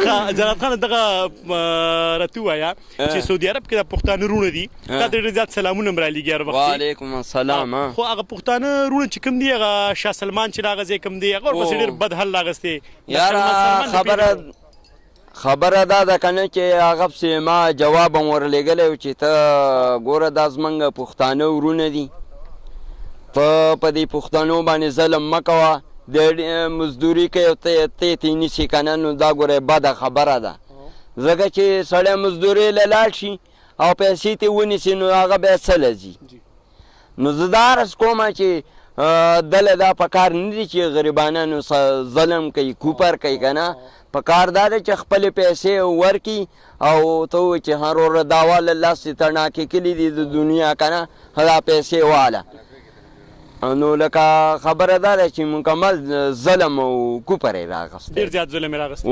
جنت خان دغه راته ووایه چې سعودي عرب کې د پښتانه وروڼه دي تا ته ډېر زیات سلامونه هم رالیږي هر وخت وعلیکم السلام. خو هغه پښتانه وروڼه چې کوم دي هغه شاه سلمان چې راغه ځای کوم دی هغه ورپسې ډېر بد حل راغستی یاره خبره دا ده که نه چې هغه پسې ما جواب هم ورلېږلی و چې ته ګوره دا زموږ پښتانه وروڼه دي ته په دې پښتنو باندې ظلم مه کوه د مزدوري کوي او ته یې نیسې که نه نو دا ګوره بده خبره ده ځکه چې سړی مزدورۍ له لاړ شي او پیسې ترې ونیسي نو هغه بیا څه له ځي نو زه دا عرض کومه چې دله دا په کار نه دي چې غریبانانو ظلم کوي کوپر کوي که نه په کار دا ده چې خپلې پیسې ورکړي او ته ووایي چې هروره دا واله لاسې تڼاکې کلي دي د دنیا که نه دا پیسې واله نو لکه خبره دا ده چې مکمل ظلم او کوپر یې راغستی ډېر زیات ظلم یې راغستی